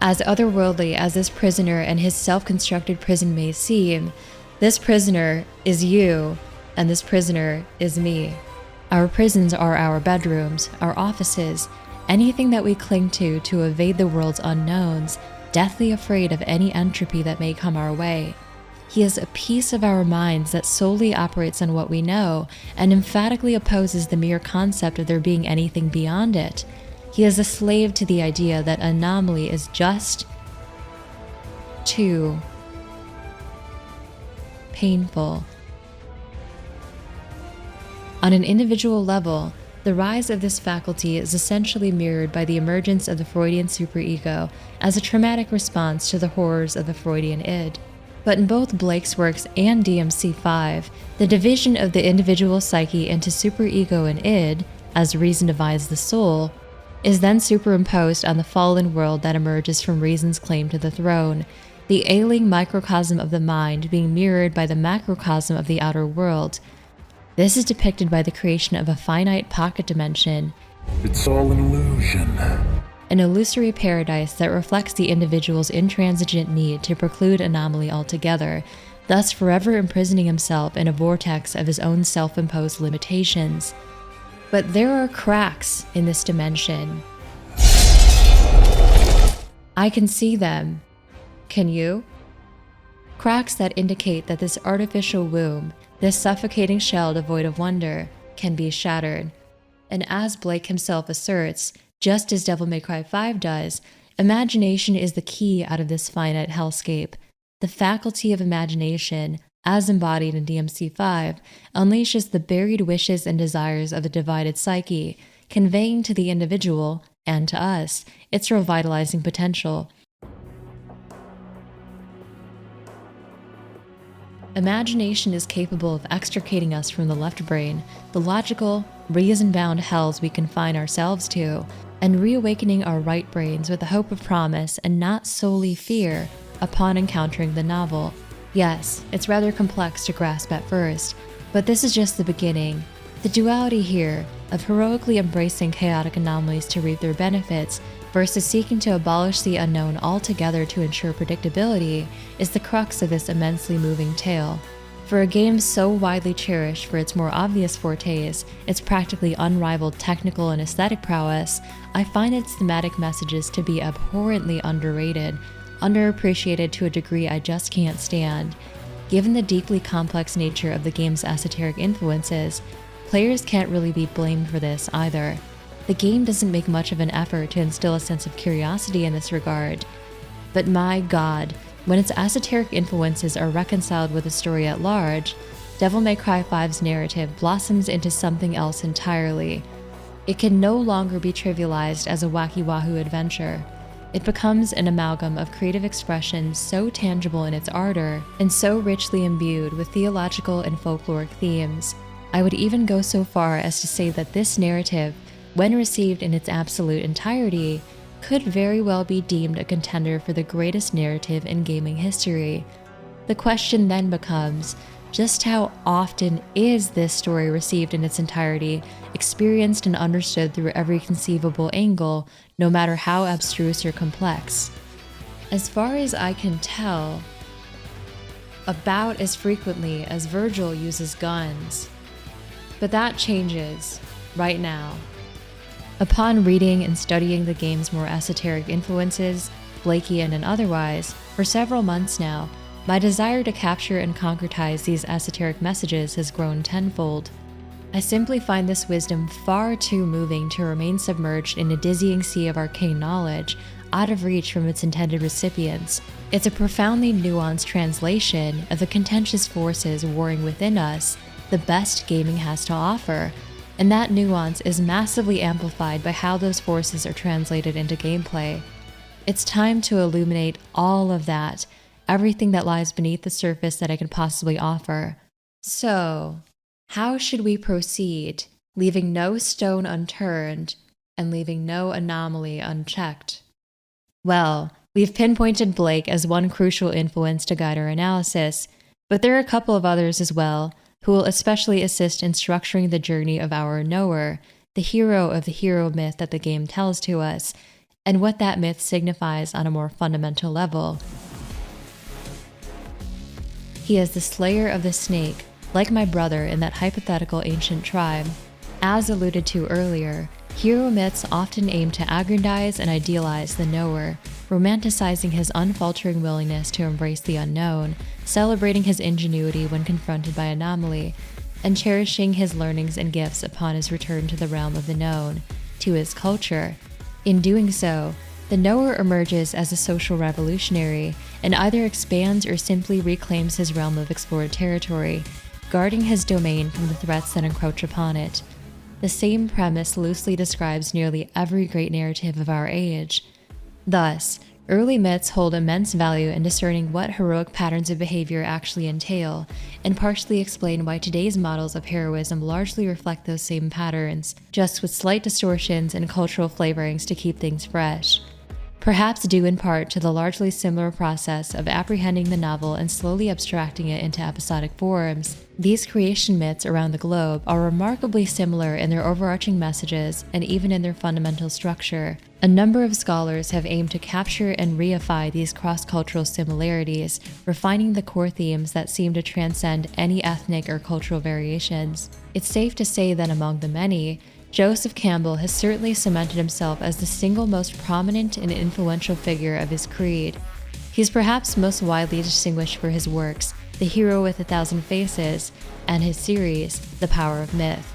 As otherworldly as this prisoner and his self-constructed prison may seem, this prisoner is you, and this prisoner is me. Our prisons are our bedrooms, our offices, anything that we cling to evade the world's unknowns, deathly afraid of any entropy that may come our way. He is a piece of our minds that solely operates on what we know and emphatically opposes the mere concept of there being anything beyond it. He is a slave to the idea that anomaly is just too painful. On an individual level, the rise of this faculty is essentially mirrored by the emergence of the Freudian superego as a traumatic response to the horrors of the Freudian id. But in both Blake's works and DMC5, the division of the individual psyche into superego and id, as reason divides the soul, is then superimposed on the fallen world that emerges from reason's claim to the throne, the ailing microcosm of the mind being mirrored by the macrocosm of the outer world. This is depicted by the creation of a finite pocket dimension. It's all an illusion. An illusory paradise that reflects the individual's intransigent need to preclude anomaly altogether, thus forever imprisoning himself in a vortex of his own self-imposed limitations. But there are cracks in this dimension. I can see them. Can you? Cracks that indicate that this artificial womb, this suffocating shell devoid of wonder, can be shattered. And as Blake himself asserts, just as Devil May Cry 5 does, imagination is the key out of this finite hellscape. The faculty of imagination, as embodied in DMC5, unleashes the buried wishes and desires of the divided psyche, conveying to the individual, and to us, its revitalizing potential. Imagination is capable of extricating us from the left brain, the logical, reason-bound hells we confine ourselves to, and reawakening our right brains with the hope of promise and not solely fear upon encountering the novel. Yes, it's rather complex to grasp at first, but this is just the beginning. The duality here of heroically embracing chaotic anomalies to reap their benefits versus seeking to abolish the unknown altogether to ensure predictability is the crux of this immensely moving tale. For a game so widely cherished for its more obvious fortes, its practically unrivaled technical and aesthetic prowess, I find its thematic messages to be abhorrently underrated, underappreciated to a degree I just can't stand. Given the deeply complex nature of the game's esoteric influences, players can't really be blamed for this either. The game doesn't make much of an effort to instill a sense of curiosity in this regard. But my God, when its esoteric influences are reconciled with the story at large, Devil May Cry 5's narrative blossoms into something else entirely. It can no longer be trivialized as a wacky wahoo adventure. It becomes an amalgam of creative expression so tangible in its ardor and so richly imbued with theological and folkloric themes. I would even go so far as to say that this narrative, when received in its absolute entirety, could very well be deemed a contender for the greatest narrative in gaming history. The question then becomes, Just how often is this story received in its entirety, experienced and understood through every conceivable angle, no matter how abstruse or complex? As far as I can tell, about as frequently as Virgil uses guns. But that changes right now. Upon reading and studying the game's more esoteric influences, Blakean and otherwise, for several months now, my desire to capture and concretize these esoteric messages has grown tenfold. I simply find this wisdom far too moving to remain submerged in a dizzying sea of arcane knowledge, out of reach from its intended recipients. It's a profoundly nuanced translation of the contentious forces warring within us, the best gaming has to offer, and that nuance is massively amplified by how those forces are translated into gameplay. It's time to illuminate all of that, everything that lies beneath the surface that I can possibly offer. So, how should we proceed, leaving no stone unturned and leaving no anomaly unchecked? Well, we've pinpointed Blake as one crucial influence to guide our analysis, but there are a couple of others as well, who will especially assist in structuring the journey of our knower, the hero of the hero myth that the game tells to us, and what that myth signifies on a more fundamental level. He is the slayer of the snake, like my brother in that hypothetical ancient tribe. As alluded to earlier, hero myths often aim to aggrandize and idealize the knower, romanticizing his unfaltering willingness to embrace the unknown, celebrating his ingenuity when confronted by anomaly, and cherishing his learnings and gifts upon his return to the realm of the known, to his culture. In doing so, the knower emerges as a social revolutionary and either expands or simply reclaims his realm of explored territory, guarding his domain from the threats that encroach upon it. The same premise loosely describes nearly every great narrative of our age. Thus, early myths hold immense value in discerning what heroic patterns of behavior actually entail, and partially explain why today's models of heroism largely reflect those same patterns, just with slight distortions and cultural flavorings to keep things fresh. Perhaps due in part to the largely similar process of apprehending the novel and slowly abstracting it into episodic forms, these creation myths around the globe are remarkably similar in their overarching messages and even in their fundamental structure. A number of scholars have aimed to capture and reify these cross-cultural similarities, refining the core themes that seem to transcend any ethnic or cultural variations. It's safe to say that among the many, Joseph Campbell has certainly cemented himself as the single most prominent and influential figure of his creed. He's perhaps most widely distinguished for his works, The Hero with a Thousand Faces, and his series, The Power of Myth.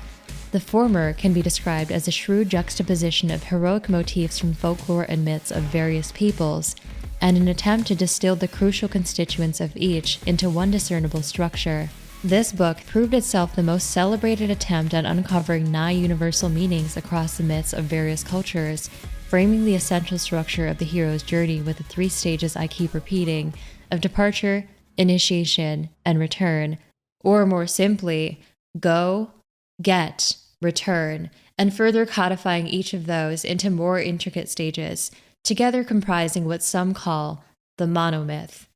The former can be described as a shrewd juxtaposition of heroic motifs from folklore and myths of various peoples, and an attempt to distill the crucial constituents of each into one discernible structure. This book proved itself the most celebrated attempt at uncovering nigh-universal meanings across the myths of various cultures, framing the essential structure of the hero's journey with the 3 stages I keep repeating of departure, initiation, and return, or more simply, go, get, return, and further codifying each of those into more intricate stages, together comprising what some call the Monomyth.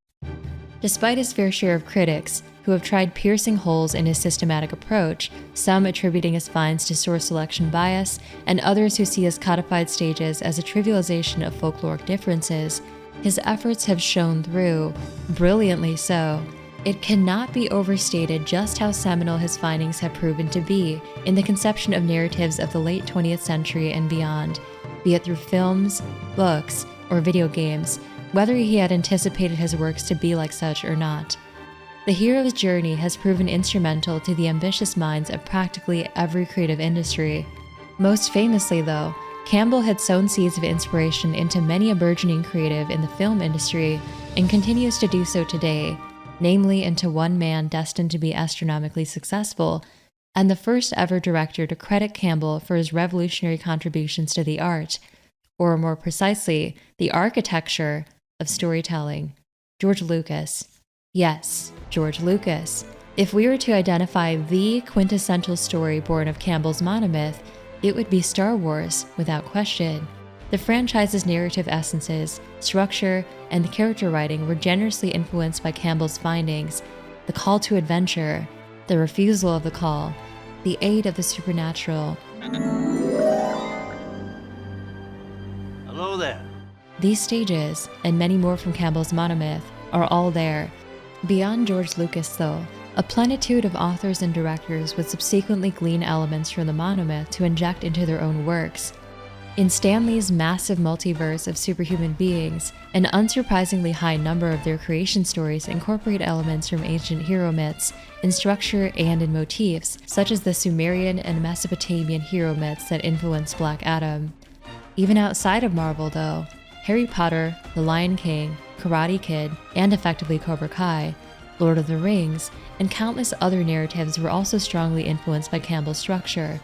Despite his fair share of critics, who have tried piercing holes in his systematic approach, some attributing his finds to source selection bias, and others who see his codified stages as a trivialization of folkloric differences, his efforts have shone through, brilliantly so. It cannot be overstated just how seminal his findings have proven to be in the conception of narratives of the late 20th century and beyond, be it through films, books, or video games, whether he had anticipated his works to be like such or not. The hero's journey has proven instrumental to the ambitious minds of practically every creative industry. Most famously, though, Campbell had sown seeds of inspiration into many a burgeoning creative in the film industry and continues to do so today, namely into one man destined to be astronomically successful, and the first ever director to credit Campbell for his revolutionary contributions to the art, or more precisely, the architecture of storytelling, George Lucas. Yes, George Lucas. If we were to identify the quintessential story born of Campbell's Monomyth, it would be Star Wars, without question. The franchise's narrative essences, structure, and character writing were generously influenced by Campbell's findings, the call to adventure, the refusal of the call, the aid of the supernatural. Hello there. These stages, and many more from Campbell's Monomyth, are all there. Beyond George Lucas, though, a plenitude of authors and directors would subsequently glean elements from the Monomyth to inject into their own works. In Stan Lee's massive multiverse of superhuman beings, an unsurprisingly high number of their creation stories incorporate elements from ancient hero myths in structure and in motifs, such as the Sumerian and Mesopotamian hero myths that influenced Black Adam. Even outside of Marvel, though, Harry Potter, The Lion King, Karate Kid, and effectively Cobra Kai, Lord of the Rings, and countless other narratives were also strongly influenced by Campbell's structure.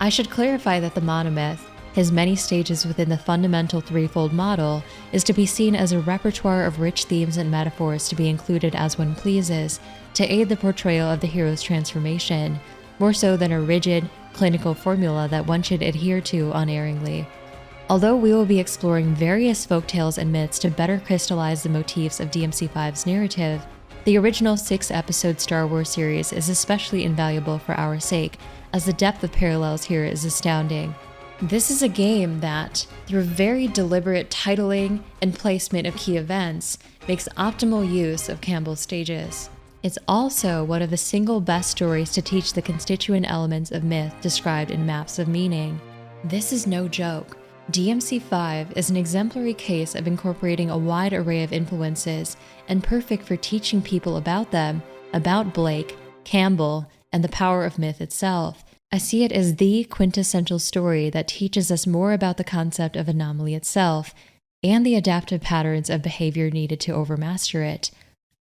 I should clarify that the Monomyth, his many stages within the fundamental threefold model, is to be seen as a repertoire of rich themes and metaphors to be included as one pleases, to aid the portrayal of the hero's transformation, more so than a rigid, clinical formula that one should adhere to unerringly. Although we will be exploring various folktales and myths to better crystallize the motifs of DMC5's narrative, the original 6-episode Star Wars series is especially invaluable for our sake, as the depth of parallels here is astounding. This is a game that, through very deliberate titling and placement of key events, makes optimal use of Campbell's stages. It's also one of the single best stories to teach the constituent elements of myth described in Maps of Meaning. This is no joke. DMC5 is an exemplary case of incorporating a wide array of influences and perfect for teaching people about them, about Blake, Campbell, and the power of myth itself. I see it as the quintessential story that teaches us more about the concept of anomaly itself and the adaptive patterns of behavior needed to overmaster it.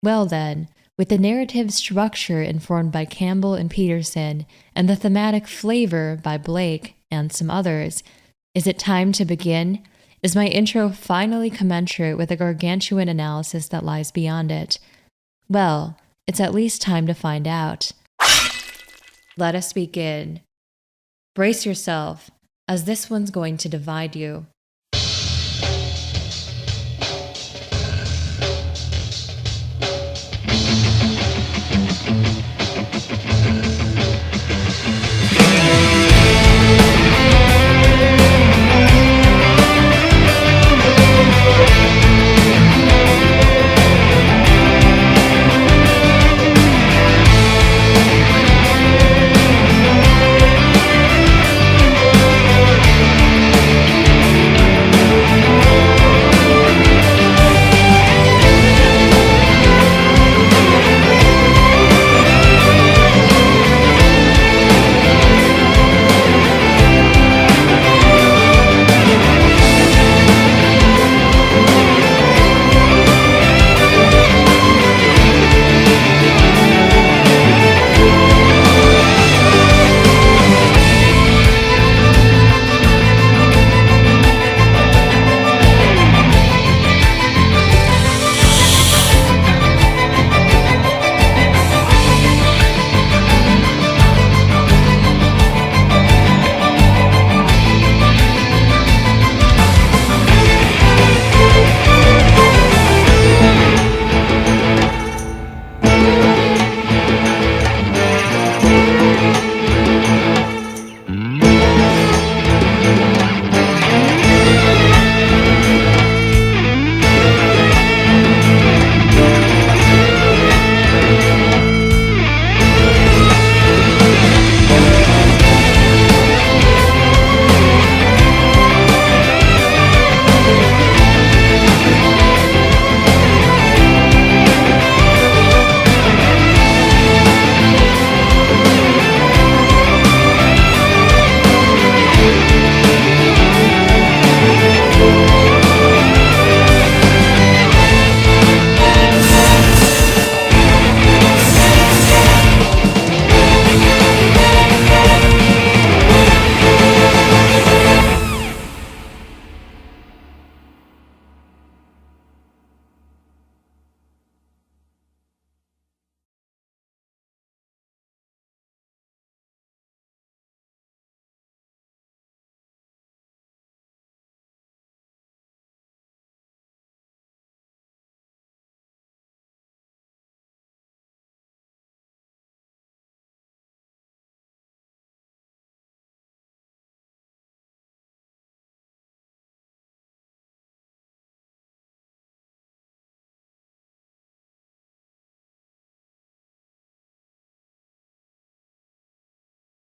Well then, with the narrative structure informed by Campbell and Peterson and the thematic flavor by Blake and some others, is it time to begin? Is my intro finally commensurate with the gargantuan analysis that lies beyond it? Well, it's at least time to find out. Let us begin. Brace yourself, as this one's going to divide you.